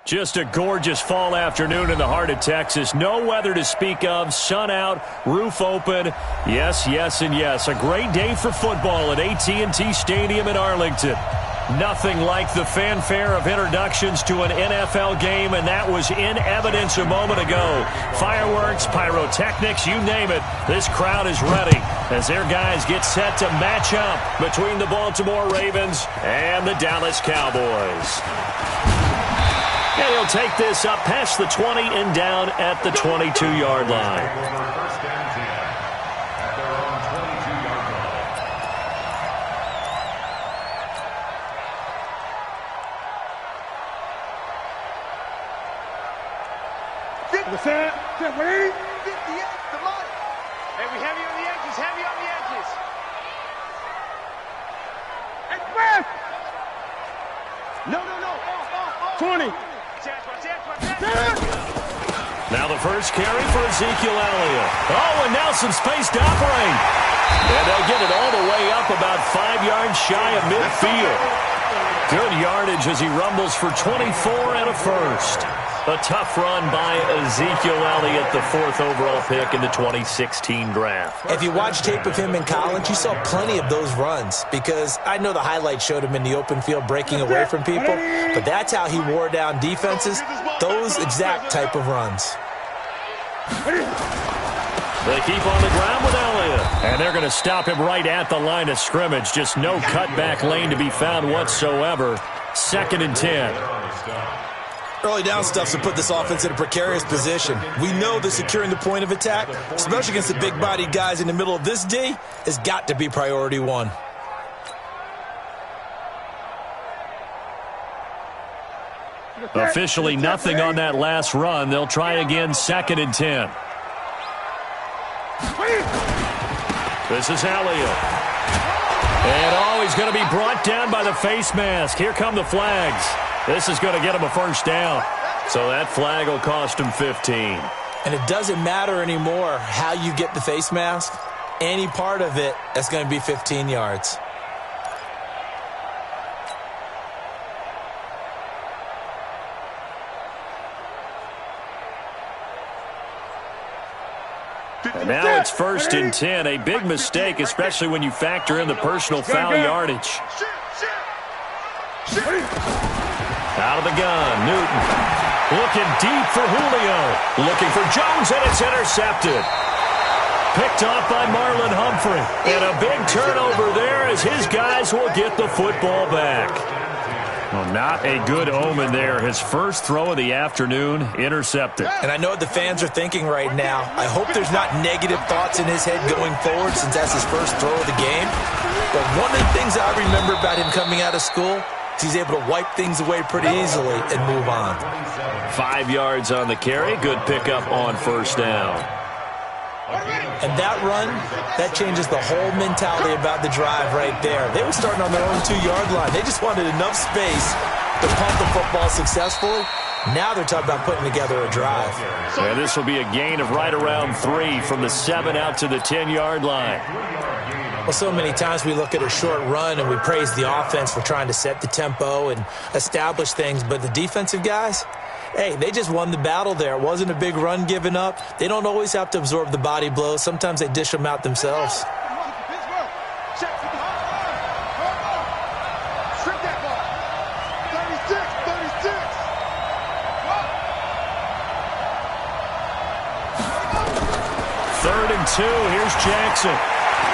Just a gorgeous fall afternoon in the heart of Texas. No weather to speak of. Sun out, roof open. Yes, yes, and yes. A great day for football at AT&T Stadium in Arlington. Nothing like the fanfare of introductions to an NFL game, and that was in evidence a moment ago. Fireworks, pyrotechnics, you name it. This crowd is ready as their guys get set to match up between the Baltimore Ravens and the Dallas Cowboys. And he'll take this up past the 20 and down at the 22-yard line. Hey, we heavy on the edges, heavy on the edges. Express! No. 20. Now the first carry for Ezekiel Elliott. Oh, and now some space to operate. And they'll get it all the way up about 5 yards shy of midfield. Good yardage as he rumbles for 24 and a first. A tough run by Ezekiel Elliott, the 4th overall pick in the 2016 draft. If you watch tape of him in college, you saw plenty of those runs because I know the highlights showed him in the open field breaking away from people, but that's how he wore down defenses, those exact type of runs. They keep on the ground with Elliott, and they're going to stop him right at the line of scrimmage. Just no cutback lane to be found whatsoever. 2nd and 10. Early down stuff to put this offense in a precarious position. We know that securing the point of attack, especially against the big-bodied guys in the middle of this D, has got to be priority one. Officially nothing on that last run. They'll try again, 2nd and 10. This is Elliott. And he's going to be brought down by the face mask. Here come the flags. This is going to get him a first down. So that flag will cost him 15. And it doesn't matter anymore how you get the face mask. Any part of it, that's going to be 15 yards. And now it's 1st and 10. A big mistake, especially when you factor in the personal foul yardage. Out of the gun, Newton. Looking deep for Julio. Looking for Jones, and it's intercepted. Picked off by Marlon Humphrey. And a big turnover there as his guys will get the football back. Well, not a good omen there. His first throw of the afternoon, intercepted. And I know what the fans are thinking right now. I hope there's not negative thoughts in his head going forward since that's his first throw of the game. But one of the things I remember about him coming out of school is he's able to wipe things away pretty easily and move on. 5 yards on the carry. Good pickup on first down. And that run, that changes the whole mentality about the drive right there. They were starting on their own 2-yard line. They just wanted enough space to punt the football successfully. Now they're talking about putting together a drive. And this will be a gain of right around 3 from the 7 out to the 10-yard line. Well, so many times we look at a short run and we praise the offense for trying to set the tempo and establish things, but the defensive guys, hey, they just won the battle there. It wasn't a big run given up. They don't always have to absorb the body blows. Sometimes they dish them out themselves. Third and 2. Here's Jackson.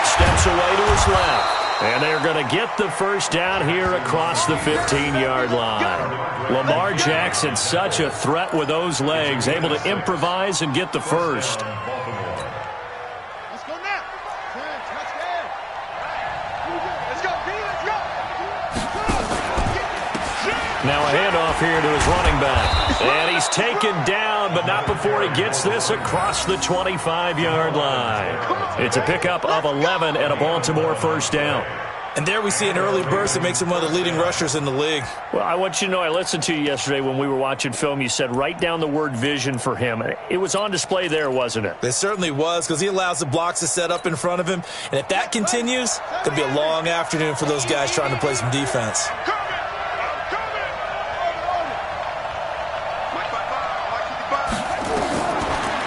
Steps away to his left. And they're going to get the first down here across the 15-yard line. Lamar Jackson, such a threat with those legs, able to improvise and get the first. Let's go now. Let's go, B, let's go. Now a handoff here to his running back. And he's taken down, but not before he gets this across the 25-yard line. It's a pickup of 11 and a Baltimore first down. And there we see an early burst that makes him one of the leading rushers in the league. Well, I want you to know, I listened to you yesterday when we were watching film. You said write down the word vision for him. It was on display there, wasn't it? It certainly was, because he allows the blocks to set up in front of him. And if that continues, it could be a long afternoon for those guys trying to play some defense.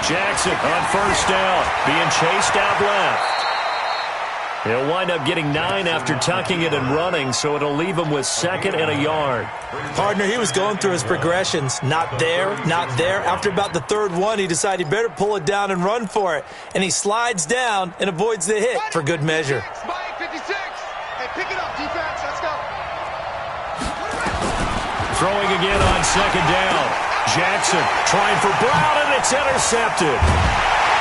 Jackson on first down, being chased out left. He'll wind up getting 9 after tucking it and running, so it'll leave him with 2nd and a yard. Partner, he was going through his progressions. Not there, not there. After about the 3rd one, he decided he better pull it down and run for it. And he slides down and avoids the hit for good measure. Mike 56. Hey, pick it up, defense. Let's go. Throwing again on 2nd down. Jackson trying for Brown, and it's intercepted.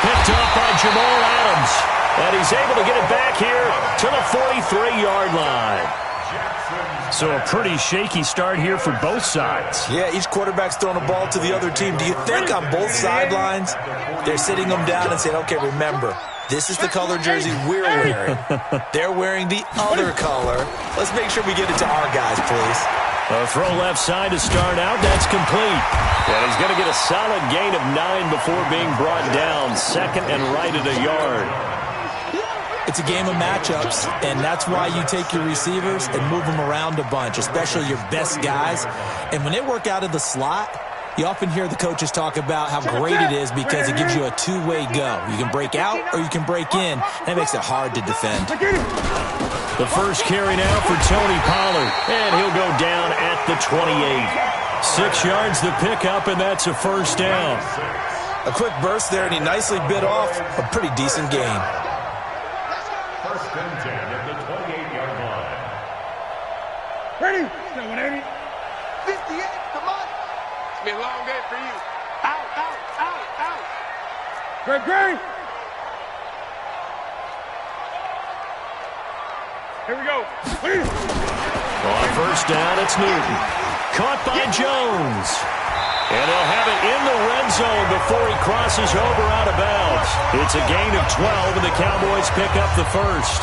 Picked up by Jamal Adams. And he's able to get it back here to the 43-yard line. So a pretty shaky start here for both sides. Yeah, each quarterback's throwing a ball to the other team. Do you think on both sidelines they're sitting them down and saying, okay, remember, this is the color jersey we're wearing. They're wearing the other color. Let's make sure we get it to our guys, please. A throw left side to start out. That's complete. And he's going to get a solid gain of 9 before being brought down. 2nd and right at a yard. It's a game of matchups, and that's why you take your receivers and move them around a bunch, especially your best guys. And when they work out of the slot, you often hear the coaches talk about how great it is because it gives you a two-way go. You can break out or you can break in. That makes it hard to defend. The first carry now for Tony Pollard, and he'll go down at the 28. 6 yards the pickup, and that's a first down. A quick burst there, and he nicely bit off a pretty decent gain. First and 10 at the 28-yard line. Ready? 180. 58, come on. It's been a long day for you. Out, out, out, out. Great. Here we go. On first down, it's Newton. Caught by Jones. And he'll have it in the red zone before he crosses over out of bounds. It's a gain of 12, and the Cowboys pick up the first.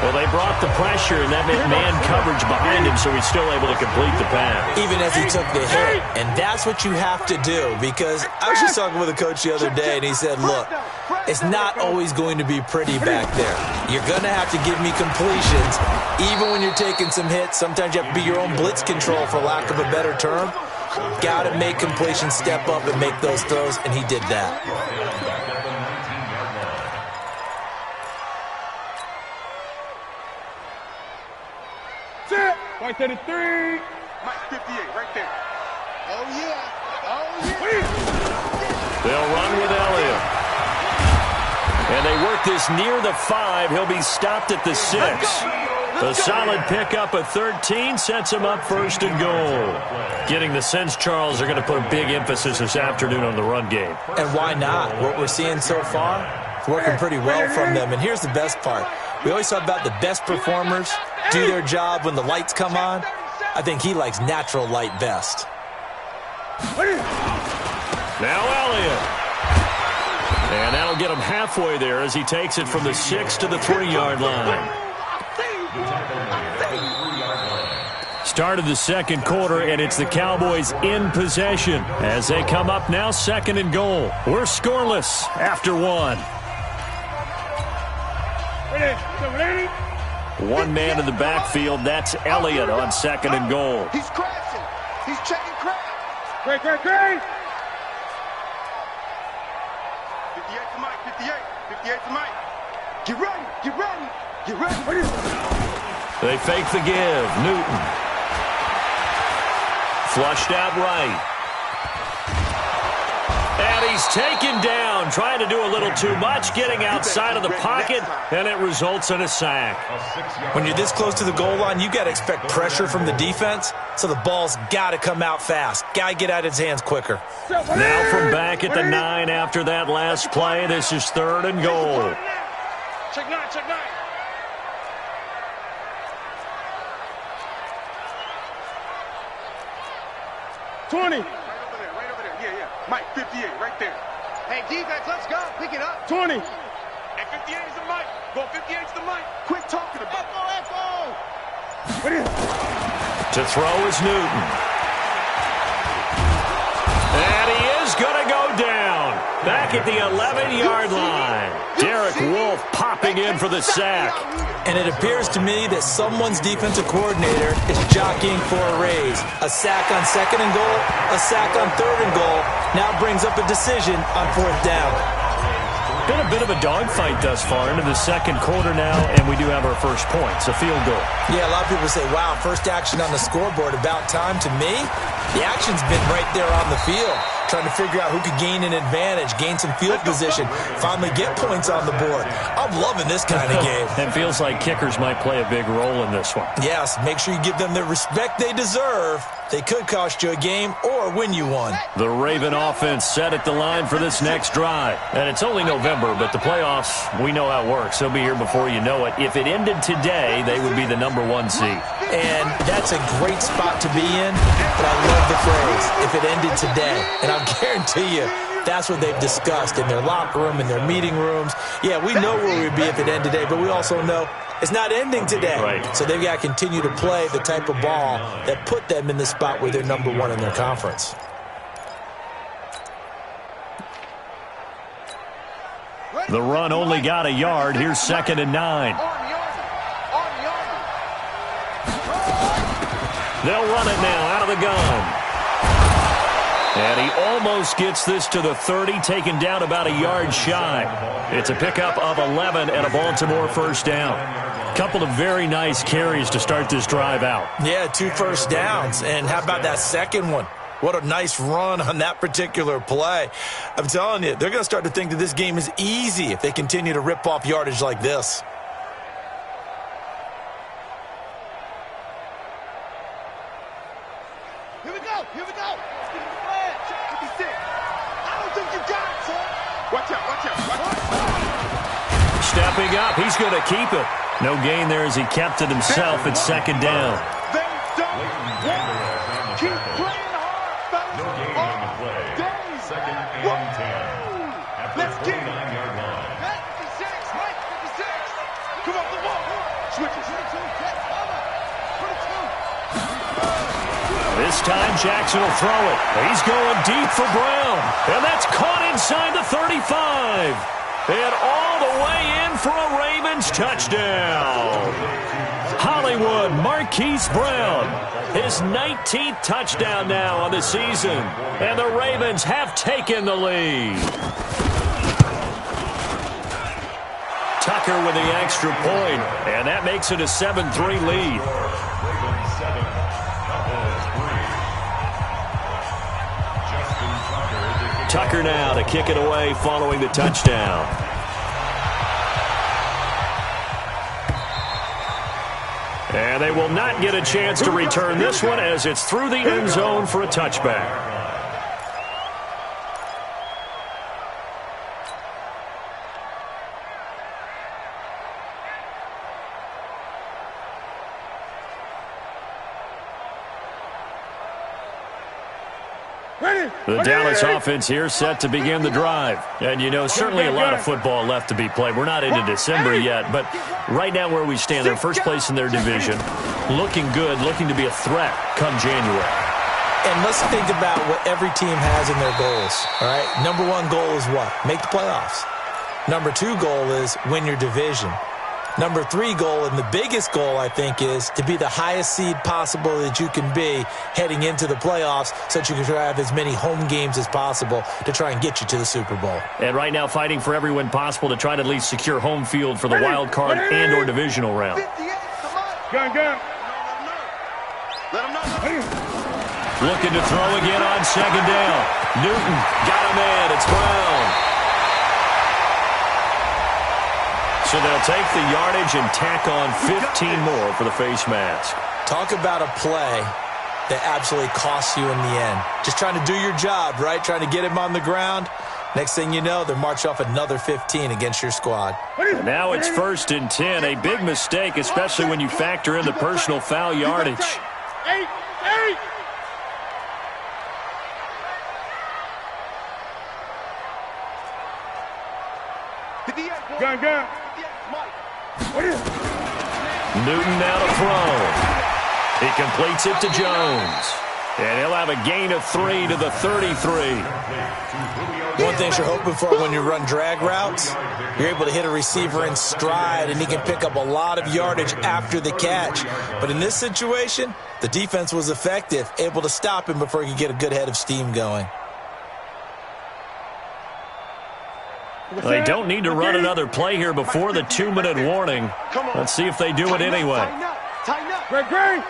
Well, they brought the pressure, and that meant man coverage behind him, so he's still able to complete the pass. Even as he took the hit. And that's what you have to do, because I was just talking with a coach the other day, and he said, look, it's not always going to be pretty back there. You're going to have to give me completions. Even when you're taking some hits, sometimes you have to be your own blitz control, for lack of a better term. Got to make completions, step up, and make those throws, and he did that. Set. White 33. Mike 58, right there. Oh, yeah. Oh, yeah. They'll run with Elliott. And they work this near the 5. He'll be stopped at the 6. A solid pickup of 13 sets him up 1st and goal. Getting the sense, Charles, they're going to put a big emphasis this afternoon on the run game. And why not? What we're seeing so far, it's working pretty well from them. And here's the best part. We always talk about the best performers do their job when the lights come on. I think he likes natural light best. Now Elliott. And that'll get him halfway there as he takes it from the 6 to the 3-yard line. Start of the second quarter, and it's the Cowboys in possession as they come up now 2nd and goal. We're scoreless after 1. One man in the backfield. That's Elliott on 2nd and goal. He's crashing. He's checking crash. Great. 58 to Mike. 58 to Mike. Get ready. They fake the give. Newton. Flushed out right. And he's taken down, trying to do a little too much, getting outside of the pocket, and it results in a sack. When you're this close to the goal line, you got to expect pressure from the defense, so the ball's got to come out fast. Got to get out of his hands quicker. Now from back at the 9 after that last play, this is 3rd and goal. Check 9. 20. Right over there. Yeah. Mike, 58, right there. Hey, defense, let's go. Pick it up. 20. Hey, 58 is the Mike. Go 58 is the Mike. Quit talking about it. Echo. To throw is Newton. And he is going to go down. back at the 11-yard line. Derek Wolfe popping in for the sack. And it appears to me that someone's defensive coordinator is jockeying for a raise. A sack on 2nd and goal, a sack on 3rd and goal, now brings up a decision on 4th down. Been a bit of a dogfight thus far into the 2nd quarter now, and we do have our first points, a field goal. Yeah, a lot of people say, wow, first action on the scoreboard, about time. To me, the action's been right there on the field, trying to figure out who could gain an advantage, gain some field position, finally get points on the board. I'm loving this kind of game. It feels like kickers might play a big role in this one. Yes, make sure you give them the respect they deserve. They could cost you a game or win you one. The Raven offense set at the line for this next drive. And it's only November, but the playoffs, we know how it works. They'll be here before you know it. If it ended today, they would be the #1 seed. And that's a great spot to be in, but I love the phrase, if it ended today. And I'll guarantee you, that's what they've discussed in their locker room, in their meeting rooms. Yeah, we know where we'd be if it ended today, but we also know it's not ending today. Right. So they've got to continue to play the type of ball that put them in the spot where they're #1 in their conference. The run only got a yard. Here's 2nd and 9. They'll run it now out of the gun. And he almost gets this to the 30, taken down about a yard shy. It's a pickup of 11 and a Baltimore first down. Couple of very nice carries to start this drive out. Yeah, 2 first downs. And how about that second one? What a nice run on that particular play. I'm telling you, they're going to start to think that this game is easy if they continue to rip off yardage like this. Here we go. Here we go. Check 56. I don't think you got it, son. Watch out. Watch out. Watch out. Stepping up. He's going to keep it. No gain there as he kept it himself at 2nd down. They don't want. Keep playing hard, fellas. No gain on the play. 2nd and 10. Let's get it. 9-yard line. 56. Mike, 56. Come on, the ball. Switches. 22. This time Jackson will throw it. He's going deep for Brown. And that's caught inside the 35. And all the way in for a Ravens touchdown. Hollywood Marquise Brown. His 19th touchdown now on the season. And the Ravens have taken the lead. Tucker with the extra point. And that makes it a 7-3 lead. Tucker now to kick it away following the touchdown. And they will not get a chance to return this one as it's through the end zone for a touchback. The Dallas offense here set to begin the drive. And, you know, certainly a lot of football left to be played. We're not into December yet, but right now where we stand, they're first place in their division. Looking good, looking to be a threat come January. And let's think about what every team has in their goals, all right? #1 goal is what? Make the playoffs. #2 goal is win your division. #3 goal, and the biggest goal, I think, is to be the highest seed possible that you can be heading into the playoffs so that you can try to have as many home games as possible to try and get you to the Super Bowl. And right now fighting for every win possible to try to at least secure home field for the wild card and or divisional round. Gun. Let him know. Looking to throw again on 2nd down. Newton got him in. It's Brown. So they'll take the yardage and tack on 15 more for the face mask. Talk about a play that absolutely costs you in the end. Just trying to do your job, right? Trying to get him on the ground. Next thing you know, they're marching off another 15 against your squad. And now it's 1st and 10. A big mistake, especially when you factor in the personal foul yardage. 8. Gun. Newton now to throw. He completes it to Jones. And he'll have a gain of 3 to the 33. One thing you're hoping for when you run drag routes, you're able to hit a receiver in stride, and he can pick up a lot of yardage after the catch. But in this situation, the defense was effective, able to stop him before he could get a good head of steam going. They don't need to run another play here before the 2-minute warning. Let's see if they do it anyway. Tighten up. Great.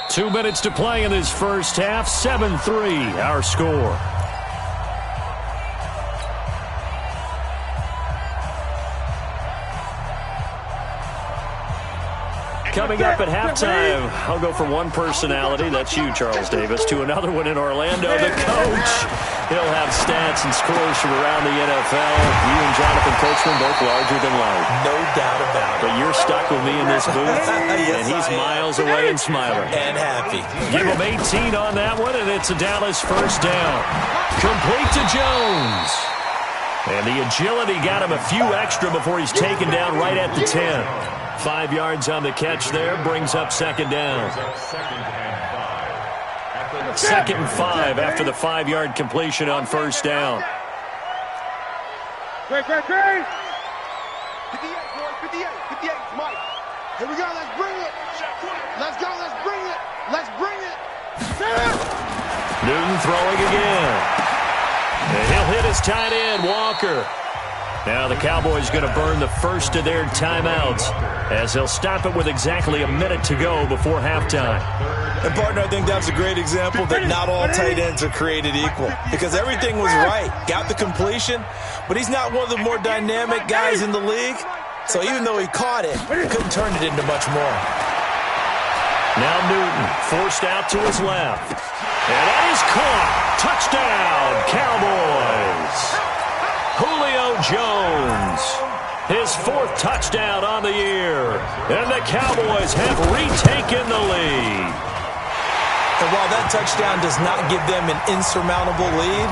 2 minutes to play in this first half. 7-3, our score. Coming up at halftime, I'll go from one personality, that's you, Charles Davis, to another one in Orlando, the coach. He'll have stats and scores from around the NFL. You and Jonathan Coachman both larger than life. No doubt about it. But you're stuck with me in this booth, Yes, and he's I am. miles away and smiling. And happy. Give him 18 on that one, and it's a Dallas first down. Complete to Jones. And the agility got him a few extra before he's taken down right at the 10. 5 yards on the catch there, brings up second down. Second and 5 after the 5-yard completion on first down. Great. 58, boys. 58, Mike. Here we go. Let's bring it. Let's go. Let's bring it. Let's bring it. Newton throwing again. And he'll hit his tight end, Walker. Now the Cowboys going to burn the first of their timeouts as they'll stop it with exactly a minute to go before halftime. And, partner, I think that's a great example that not all tight ends are created equal, because everything was right. Got the completion, but he's not one of the more dynamic guys in the league. So even though he caught it, he couldn't turn it into much more. Now Newton forced out to his left. And that is caught. Touchdown, Cowboys. Julio Jones, his 4th touchdown on the year. And the Cowboys have retaken the lead. And while that touchdown does not give them an insurmountable lead,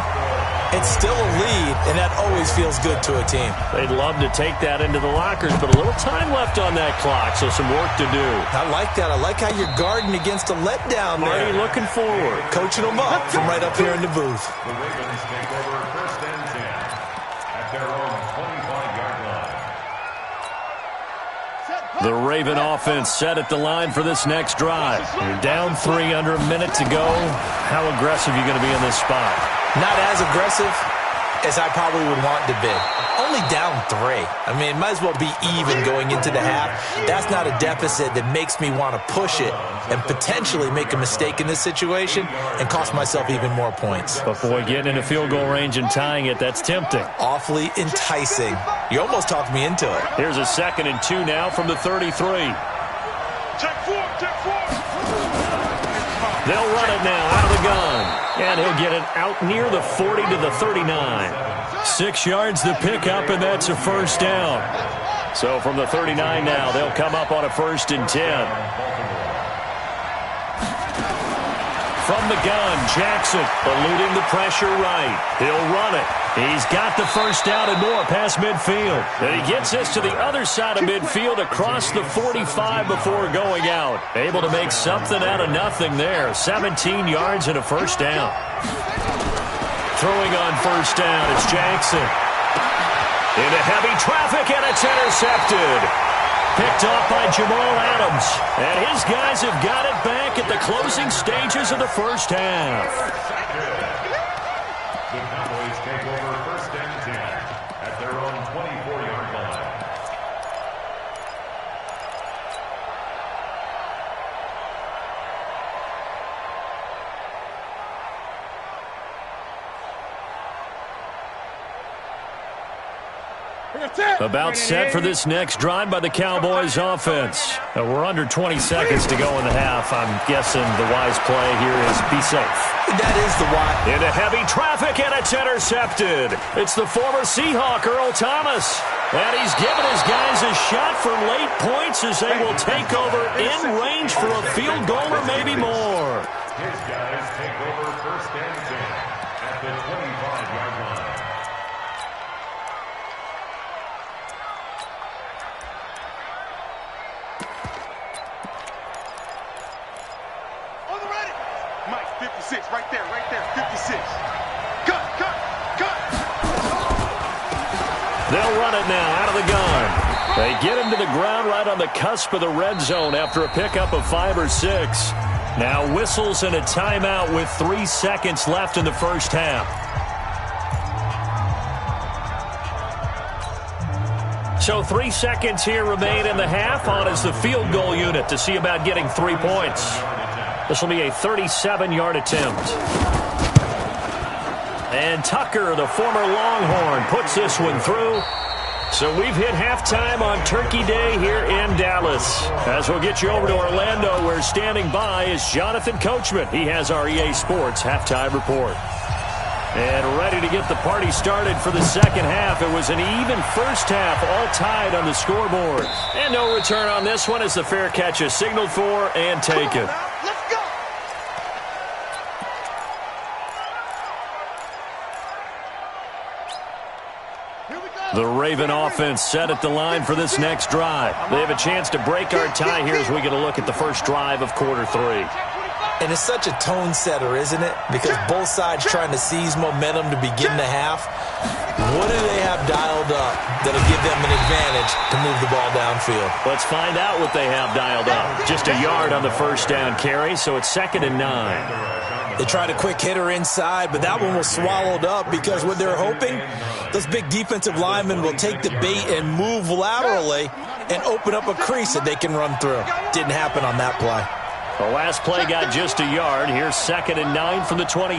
it's still a lead, and that always feels good to a team. They'd love to take that into the lockers, but a little time left on that clock, so some work to do. I like that. I like how you're guarding against a letdown there. Marty looking forward. Coaching them up from right up here in the booth. The Ravens take over first and 10 at their own 25-yard line. The Raven offense set at the line for this next drive. You're down 3 under a minute to go. How aggressive are you going to be in this spot? Not as aggressive as I probably would want to be. Only down 3. I mean, might as well be even going into the half. That's not a deficit that makes me want to push it and potentially make a mistake in this situation and cost myself even more points. But boy, getting into field goal range and tying it, that's tempting. Awfully enticing. You almost talked me into it. Here's a 2nd and 2 now from the 33. Check 4. They'll run it now out of the gun. And he'll get it out near the 40 to the 39. 6 yards to pick up, and that's a first down. So from the 39 now, they'll come up on a 1st and 10. From the gun, Jackson eluding the pressure right. He'll run it. He's got the first down and more past midfield. And he gets this to the other side of midfield across the 45 before going out. Able to make something out of nothing there. 17 yards and a first down. Throwing on first down, it's Jackson. Into heavy traffic, and it's intercepted. Picked off by Jamal Adams. And his guys have got it back at the closing stages of the first half. The Cowboys take over first and 10 at their own 24-yard line. About set for this next drive by the Cowboys offense. We're under 20 seconds to go in the half. I'm guessing the wise play here is be safe. That is the why. Into heavy traffic, and it's intercepted. It's the former Seahawk, Earl Thomas. And he's given his guys a shot for late points as they will take over in range for a field goal or maybe more. His guys take over first and 10 at the 25-yard line. 56, right there, 56. Cut. They'll run it now out of the gun. They get him to the ground right on the cusp of the red zone after a pickup of 5 or 6. Now whistles and a timeout with 3 seconds left in the first half. So 3 seconds here remain in the half. On is the field goal unit to see about getting 3 points. This will be a 37-yard attempt. And Tucker, the former Longhorn, puts this one through. So we've hit halftime on Turkey Day here in Dallas. As we'll get you over to Orlando, where standing by is Jonathan Coachman. He has our EA Sports halftime report. And ready to get the party started for the second half. It was an even first half, all tied on the scoreboard. And no return on this one as the fair catch is signaled for and taken. Let's go. The Raven offense set at the line for this next drive. They have a chance to break our tie here as we get a look at the first drive of quarter 3. And it's such a tone setter, isn't it? Because both sides trying to seize momentum to begin the half. What do they have dialed up that'll give them an advantage to move the ball downfield? Let's find out what they have dialed up. Just a yard on the first down carry, so it's 2nd and 9. They tried a quick hitter inside, but that one was swallowed up because what they're hoping, those big defensive linemen will take the bait and move laterally and open up a crease that they can run through. Didn't happen on that play. The last play got just a yard. Here's 2nd and 9 from the 26.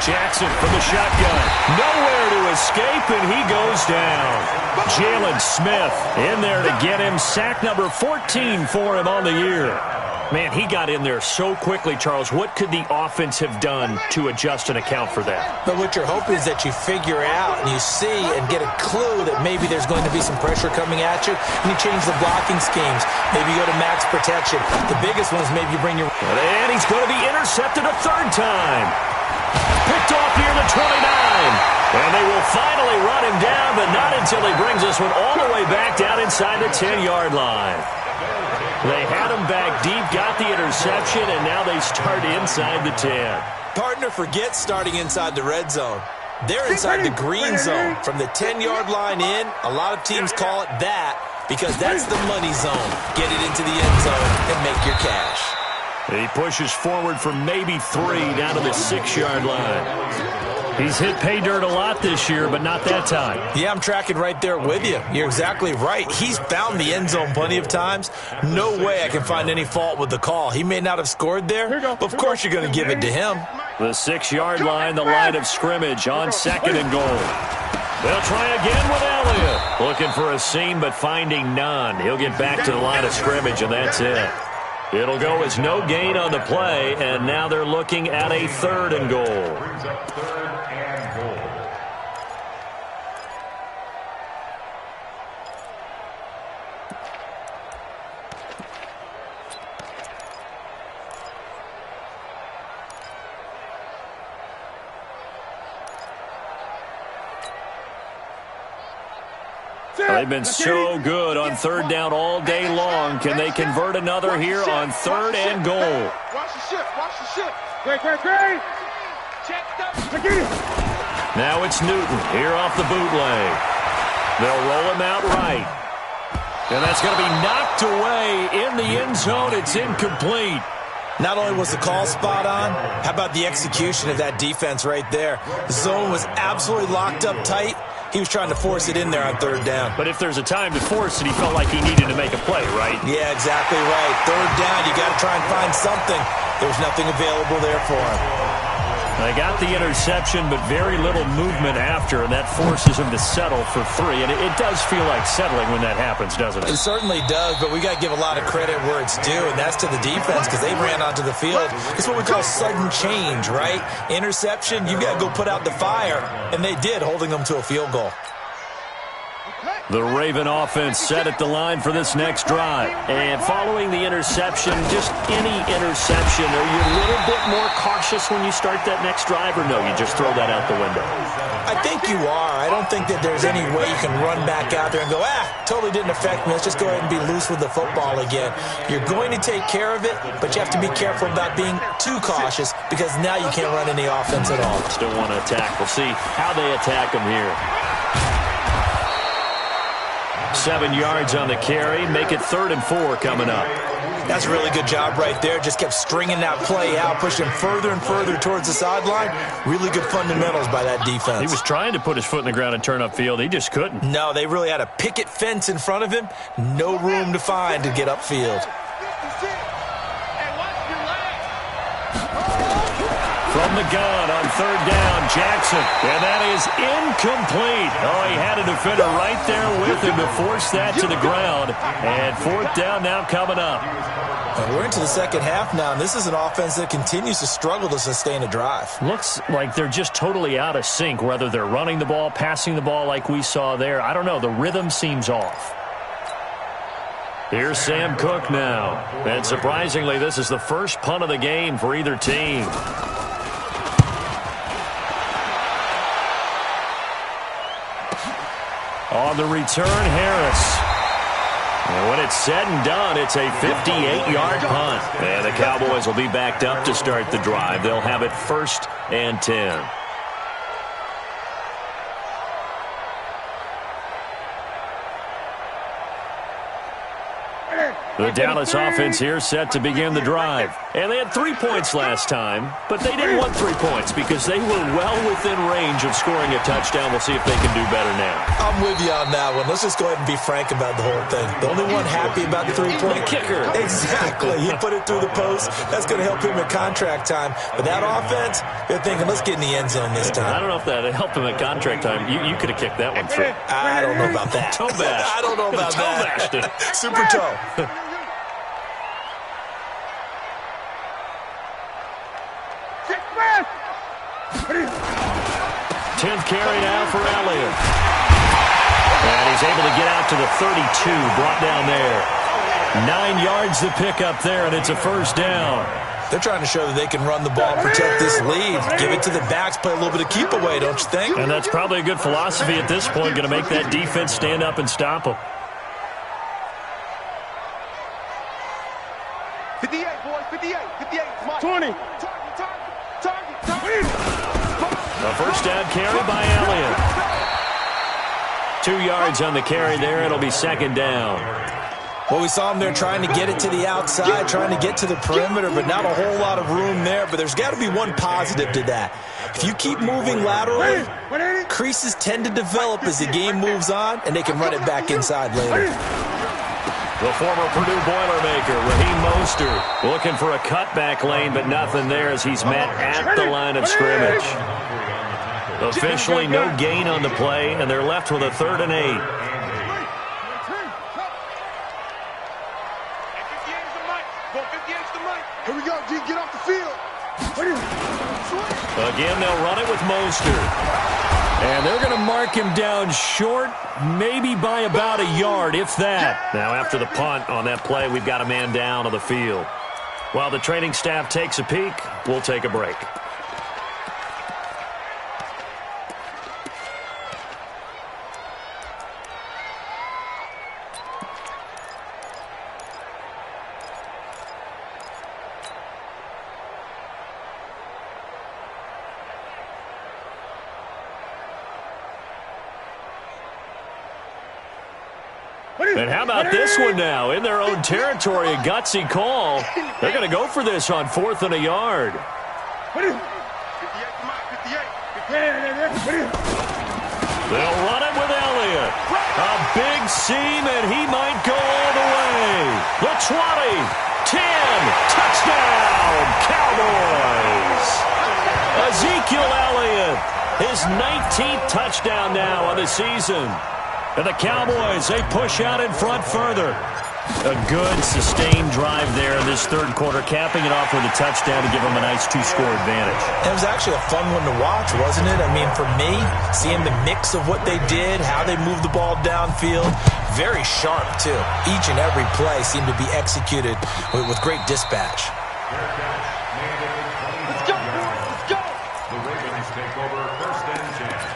Jackson from the shotgun. Nowhere to escape, and he goes down. Jalen Smith in there to get him. Sack number 14 for him on the year. Man, he got in there so quickly, Charles. What could the offense have done to adjust and account for that? But what you're hoping is that you figure out and you see and get a clue that maybe there's going to be some pressure coming at you, and you change the blocking schemes. Maybe you go to max protection. The biggest one is maybe you bring your... And he's going to be intercepted a 3rd time. Picked off near the 29. And they will finally run him down, but not until he brings this one all the way back down inside the 10-yard line. They had him back deep, got the interception, and now they start inside the 10. Partner forgets starting inside the red zone. They're inside the green zone. From the 10-yard line in, a lot of teams call it that because that's the money zone. Get it into the end zone and make your cash. He pushes forward for maybe 3 down to the 6-yard line. He's hit pay dirt a lot this year, but not that time. Yeah, I'm tracking right there with you. You're exactly right. He's found the end zone plenty of times. No way I can find any fault with the call. He may not have scored there, but of course you're going to give it to him. The 6-yard line, the line of scrimmage on 2nd and goal. They'll try again with Elliott. Looking for a seam, but finding none. He'll get back to the line of scrimmage, and that's it. It'll go as no gain on the play, and now they're looking at a 3rd and goal. Brings up 3rd and goal. They've been so good on 3rd down all day long. Can they convert another here on 3rd and goal? Watch the shift. Watch the shift. Great. Now it's Newton here off the bootleg. They'll roll him out right. And that's going to be knocked away in the end zone. It's incomplete. Not only was the call spot on, how about the execution of that defense right there? The zone was absolutely locked up tight. He was trying to force it in there on 3rd down. But if there's a time to force it, he felt like he needed to make a play, right? Yeah, exactly right. 3rd down, you got to try and find something. There's nothing available there for him. They got the interception, but very little movement after, and that forces him to settle for 3. And it does feel like settling when that happens, doesn't it? It certainly does, but we got to give a lot of credit where it's due, and that's to the defense because they ran onto the field. It's what we call sudden change, right? Interception, you got to go put out the fire, and they did, holding them to a field goal. The Raven offense set at the line for this next drive. And following the interception, just any interception, are you a little bit more cautious when you start that next drive, or no, you just throw that out the window? I think you are. I don't think that there's any way you can run back out there and go, totally didn't affect me. Let's just go ahead and be loose with the football again. You're going to take care of it, but you have to be careful about being too cautious because now you can't run any offense at all. Still want to attack. We'll see how they attack them here. 7 yards on the carry. Make it 3rd and 4 coming up. That's a really good job right there. Just kept stringing that play out, pushing further and further towards the sideline. Really good fundamentals by that defense. He was trying to put his foot in the ground and turn upfield. He just couldn't. No, they really had a picket fence in front of him. No room to find to get upfield. From the gun on 3rd down, Jackson. And that is incomplete. Oh, he had a defender right there with him to force that to the ground. And 4th down now coming up. And we're into the second half now, and this is an offense that continues to struggle to sustain a drive. Looks like they're just totally out of sync, whether they're running the ball, passing the ball like we saw there. I don't know. The rhythm seems off. Here's Sam Cook now. And surprisingly, this is the first punt of the game for either team. On the return, Harris. And when it's said and done, it's a 58-yard punt. And the Cowboys will be backed up to start the drive. They'll have it 1st and 10. The Dallas offense here set to begin the drive. And they had 3 points last time, but they didn't want 3 points because they were well within range of scoring a touchdown. We'll see if they can do better now. I'm with you on that one. Let's just go ahead and be frank about the whole thing. The only one happy about the 3-point kicker. Exactly. He put it through the post. That's going to help him at contract time. But that offense, they're thinking, let's get in the end zone this time. I don't know if that helped him at contract time. You could have kicked that one through. I don't know about that. Toe bash. I don't know about toe that. Bashed it. Super toe. 10th carry now for Elliott. And he's able to get out to the 32, brought down there. 9 yards to pick up there, and it's a 1st down. They're trying to show that they can run the ball, protect this lead, give it to the backs, play a little bit of keep away, don't you think? And that's probably a good philosophy at this point, going to make that defense stand up and stop them. 58, boys, 58, 58. 20. Target. A 1st down carry by Elliott. 2 yards on the carry there. It'll be 2nd down. Well, we saw him there trying to get it to the outside, trying to get to the perimeter, but not a whole lot of room there. But there's got to be one positive to that. If you keep moving laterally, creases tend to develop as the game moves on, and they can run it back inside later. The former Purdue Boilermaker, Raheem Mostert, looking for a cutback lane, but nothing there as he's met at the line of scrimmage. Officially no gain on the play, and they're left with a 3rd and 8. Here we go, G, get off the field. Again, they'll run it with Mostert. And they're going to mark him down short, maybe by about a yard, if that. Now, after the punt on that play, we've got a man down on the field. While the training staff takes a peek, we'll take a break. And how about this one now? In their own territory, a gutsy call. They're going to go for this on 4th and a yard. 58. They'll run it with Elliott. A big seam, and he might go all the way. The 20, 10, touchdown, Cowboys. Ezekiel Elliott, his 19th touchdown now on the season. And the Cowboys, they push out in front further. A good, sustained drive there in this 3rd quarter, capping it off with a touchdown to give them a nice 2-score advantage. It was actually a fun one to watch, wasn't it? I mean, for me, seeing the mix of what they did, how they moved the ball downfield, very sharp, too. Each and every play seemed to be executed with great dispatch. Let's go, boys, let's go. The Ravens take over 1st and 10.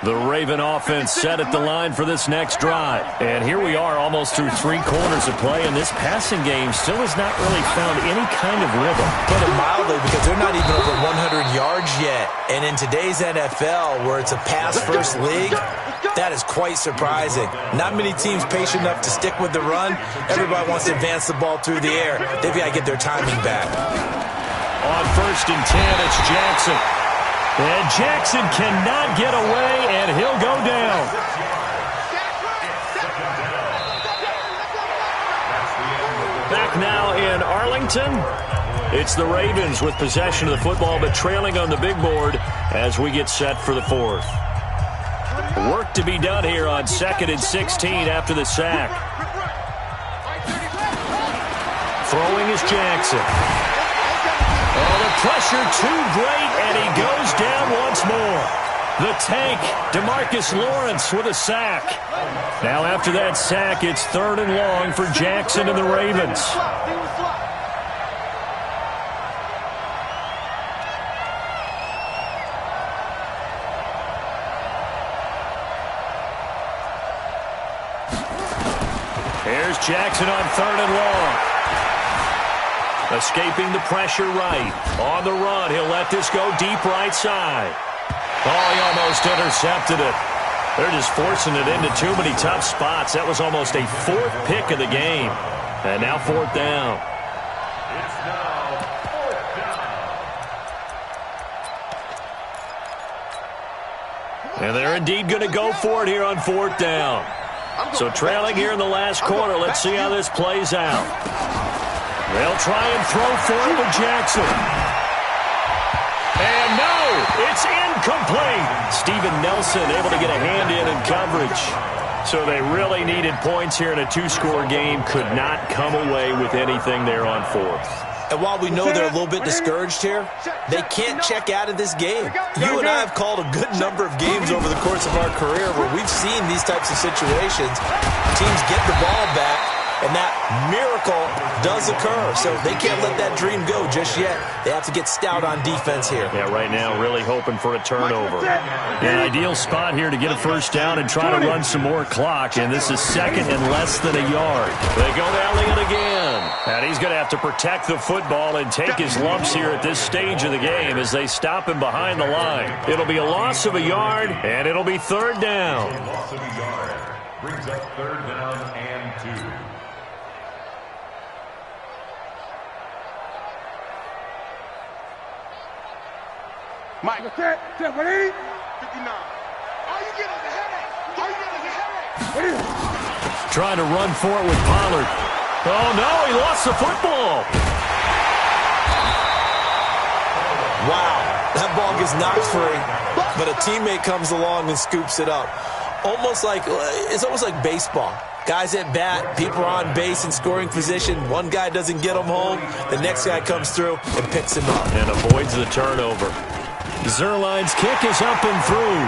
The Raven offense set at the line for this next drive. And here we are almost through 3 quarters of play, and this passing game still has not really found any kind of rhythm. Put it mildly, because they're not even over 100 yards yet. And in today's NFL, where it's a pass-first league, that is quite surprising. Not many teams patient enough to stick with the run. Everybody wants to advance the ball through the air. They've got to get their timing back. On 1st and 10, it's Jackson. And Jackson cannot get away, and he'll go down. Back now in Arlington. It's the Ravens with possession of the football, but trailing on the big board as we get set for the 4th. Work to be done here on 2nd and 16 after the sack. Throwing is Jackson. Oh, the pressure too great, and he goes down once more. The tank, DeMarcus Lawrence with a sack. Now after that sack, it's 3rd and long for Jackson and the Ravens. Here's Jackson on 3rd and long. Escaping the pressure right. On the run, he'll let this go deep right side. Oh, he almost intercepted it. They're just forcing it into too many tough spots. That was almost a 4th pick of the game. And now 4th down. It's now 4th down. And they're indeed going to go for it here on 4th down. So trailing here in the last quarter. Let's see how this plays out. They'll try and throw for it with Jackson. And no, it's incomplete. Steven Nelson able to get a hand in coverage. So they really needed points here in a 2-score game. Could not come away with anything there on 4th. And while we know they're a little bit discouraged here, they can't check out of this game. You and I have called a good number of games over the course of our career where we've seen these types of situations. Teams get the ball back, and that miracle does occur. So they can't let that dream go just yet. They have to get stout on defense here. Yeah, right now really hoping for a turnover. An ideal spot here to get a 1st down and try to run some more clock. And this is 2nd and less than a yard. They go to Elliott again. And he's going to have to protect the football and take his lumps here at this stage of the game as they stop him behind the line. It'll be a loss of a yard, and it'll be 3rd down. A loss of a yard brings up 3rd down and 2. Mike. Ready? 59. All you get is a headache. All you get is a headache. Trying to run for it with Pollard. Oh, no, he lost the football. Wow, that ball gets knocked free, but a teammate comes along and scoops it up. It's almost like baseball. Guys at bat, people are on base in scoring position. One guy doesn't get him home. The next guy comes through and picks him up. And avoids the turnover. Zerline's kick is up and through.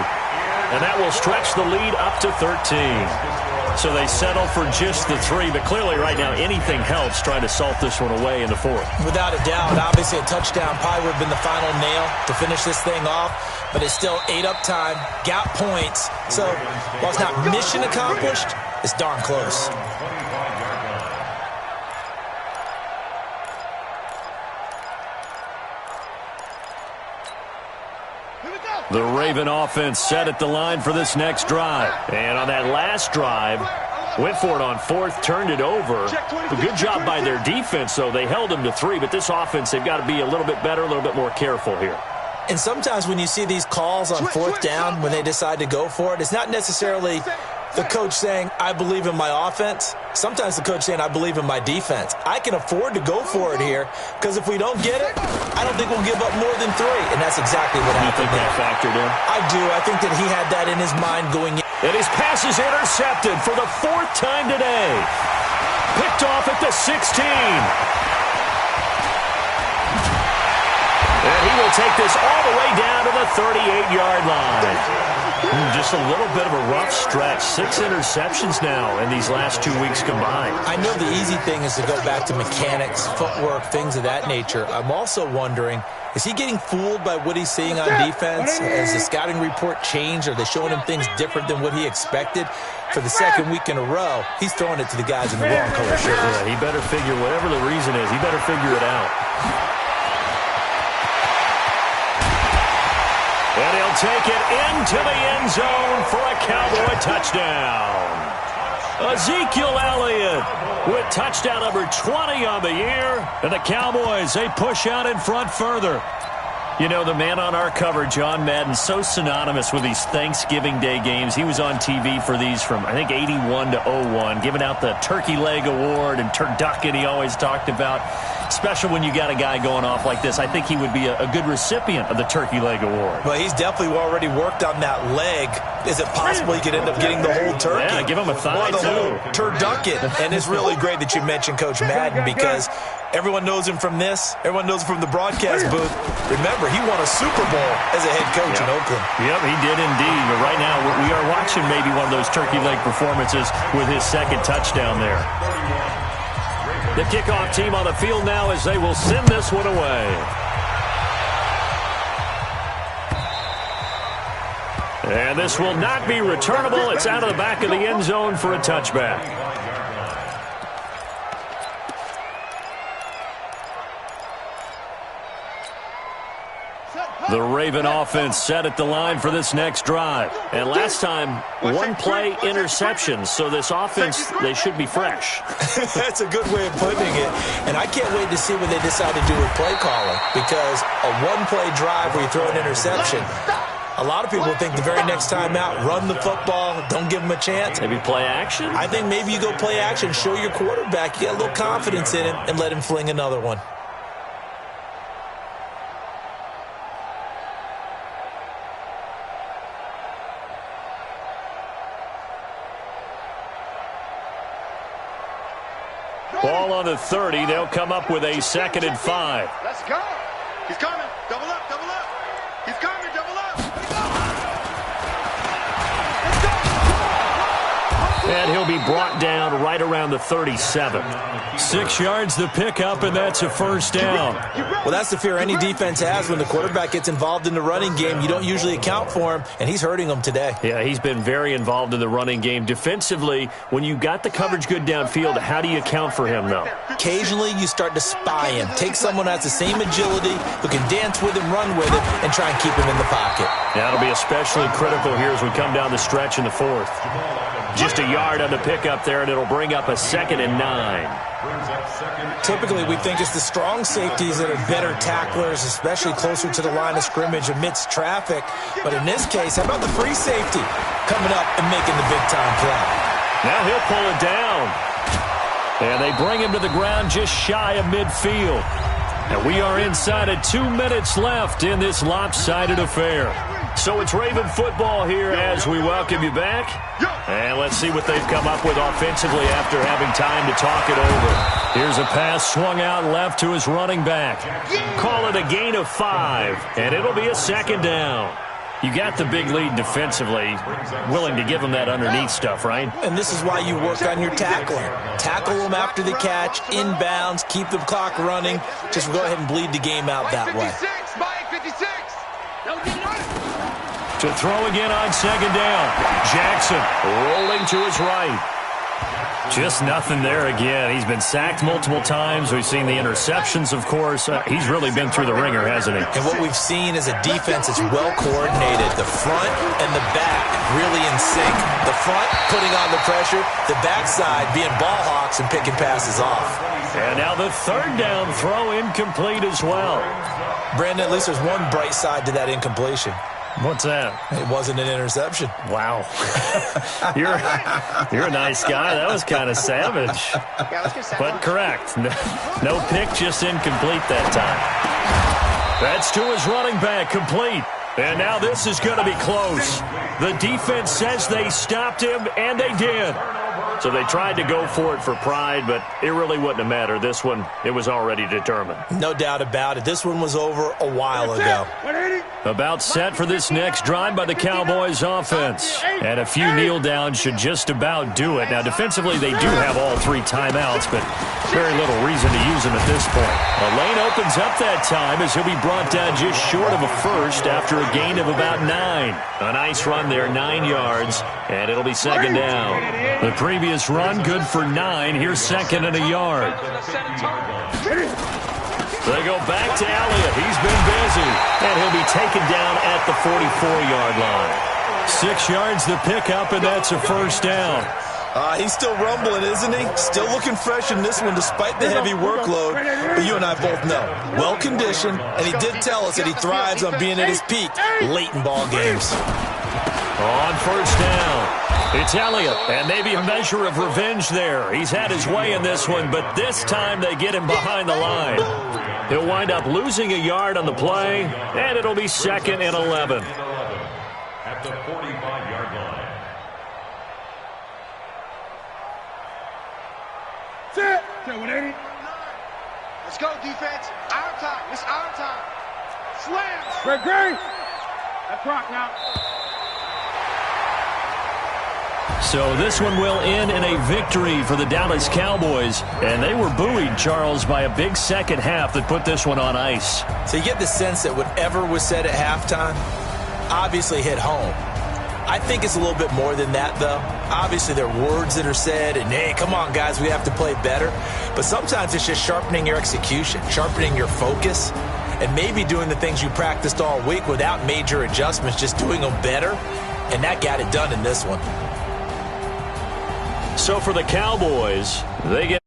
And that will stretch the lead up to 13. So they settle for just the 3. But clearly right now anything helps trying to salt this one away in the 4th. Without a doubt, obviously a touchdown probably would have been the final nail to finish this thing off. But it's still 8 up time, got points. So while it's not mission accomplished, it's darn close. The Raven offense set at the line for this next drive. And on that last drive, went for it on 4th, turned it over. A good job by their defense, though. They held them to 3, but this offense, they've got to be a little bit better, a little bit more careful here. And sometimes when you see these calls on 4th down, when they decide to go for it, it's not necessarily the coach saying, I believe in my offense. Sometimes the coach saying, I believe in my defense. I can afford to go for it here, because if we don't get it, I don't think we'll give up more than 3. And that's exactly what happened. You think that factored in? I do. I think that he had that in his mind going in. And his pass is intercepted for the 4th time today. Picked off at the 16. And he will take this all the way down to the 38-yard line. Just a little bit of a rough stretch. 6 interceptions now in these last 2 weeks combined. I know the easy thing is to go back to mechanics, footwork, things of that nature. I'm also wondering, is he getting fooled by what he's seeing on defense? Has the scouting report changed? Are they showing him things different than what he expected? For the second week in a row, he's throwing it to the guys in the wrong color shirts. Yeah, he better figure, whatever the reason is, he better figure it out. And he'll take it into the end zone for a Cowboy touchdown. Ezekiel Elliott with touchdown number 20 on the year. And the Cowboys, they push out in front further. You know, the man on our cover, John Madden, so synonymous with these Thanksgiving Day games. He was on TV for these from, I think, 81 to 01, giving out the Turkey Leg Award and turducken he always talked about. Special when you got a guy going off like this. I think he would be a good recipient of the Turkey Leg Award. Well, he's definitely already worked on that leg. Is it possible he could end up getting the whole turkey? Yeah, give him a thigh, or the whole turducken. And it's really great that you mentioned Coach Madden because everyone knows him from this. Everyone knows him from the broadcast booth. Remember, he won a Super Bowl as a head coach in Oakland. Yep, he did indeed. But right now, we are watching maybe one of those turkey leg performances with his second touchdown there. The kickoff team on the field now as they will send this one away. And this will not be returnable. It's out of the back of the end zone for a touchback. The Raven offense set at the line for this next drive. And last time, one-play interceptions. So this offense, they should be fresh. That's a good way of putting it. And I can't wait to see what they decide to do with play calling. Because a one-play drive where you throw an interception, a lot of people think the very next time out, run the football, don't give them a chance. Maybe play action? I think maybe you go play action, show your quarterback, you get a little confidence in him, and let him fling another one. Ball on the 30. They'll come up with a 2nd and 5. Let's go. He's coming. Double up, double up. He's coming, double up. And he'll be brought down right around the 37. 6 yards the pickup, and that's a first down. Well, that's the fear any defense has when the quarterback gets involved in the running game. You don't usually account for him, and he's hurting them today. Yeah, he's been very involved in the running game. Defensively, when you got the coverage good downfield, how do you account for him, though? Occasionally, you start to spy him. Take someone who has the same agility, who can dance with him, run with him, and try and keep him in the pocket. That'll be especially critical here as we come down the stretch in the 4th. Just a yard on the pickup there, and it'll bring up a 2nd and 9. Typically, we think it's the strong safeties that are better tacklers, especially closer to the line of scrimmage amidst traffic. But in this case, how about the free safety coming up and making the big-time play? Now he'll pull it down. And they bring him to the ground just shy of midfield. And we are inside of 2 minutes left in this lopsided affair. So it's Raven football here as we welcome you back. And let's see what they've come up with offensively after having time to talk it over. Here's a pass swung out left to his running back. Call it a gain of 5, and it'll be a 2nd down. You got the big lead defensively, willing to give them that underneath stuff, right? And this is why you work on your tackling. Tackle them after the catch, inbounds, keep the clock running. Just go ahead and bleed the game out that way. To throw again on 2nd down. Jackson rolling to his right. Just nothing there again. He's been sacked multiple times. We've seen the interceptions, of course. He's really been through the ringer, hasn't he? And what we've seen is a defense that's well coordinated. The front and the back really in sync. The front putting on the pressure. The backside being ball hawks and picking passes off. And now the 3rd down throw incomplete as well. Brandon, at least there's one bright side to that incompletion. What's that? It wasn't an interception. Wow. You're a nice guy. That was kind of savage. But correct. No pick, just incomplete that time. That's to his running back, complete. And now this is going to be close. The defense says they stopped him, and they did. So they tried to go for it for pride, but it really wouldn't have mattered. This one, it was already determined. No doubt about it. This one was over a while ago. About set for this next drive by the Cowboys offense. And a few kneel downs should just about do it. Now, defensively, they do have all 3 timeouts, but very little reason to use them at this point. A lane opens up that time as he'll be brought down just short of a first after a gain of about 9. A nice run there, 9 yards, and it'll be second down. The previous run, good for 9. Here's second and a yard. They go back to Elliott. He's been busy, and he'll be taken down at the 44-yard line. 6 yards the pickup, and that's a first down. He's still rumbling, isn't he? Still looking fresh in this one despite the heavy workload. But you and I both know, well-conditioned, and he did tell us that he thrives on being at his peak late in ball games. On first down, it's Elliott, and maybe a measure of revenge there. He's had his way in this one, but this time they get him behind the line. He'll wind up losing a yard on the play, and it'll be second and 11. At the 45-yard line. Sit. 180. Let's go, defense. Our time. It's our time. Slams. Great, great. That's rock now. So this one will end in a victory for the Dallas Cowboys. And they were buoyed, Charles, by a big second half that put this one on ice. So you get the sense that whatever was said at halftime obviously hit home. I think it's a little bit more than that, though. Obviously, there are words that are said, and, hey, come on, guys, we have to play better. But sometimes it's just sharpening your execution, sharpening your focus, and maybe doing the things you practiced all week without major adjustments, just doing them better. And that got it done in this one. So for the Cowboys, they get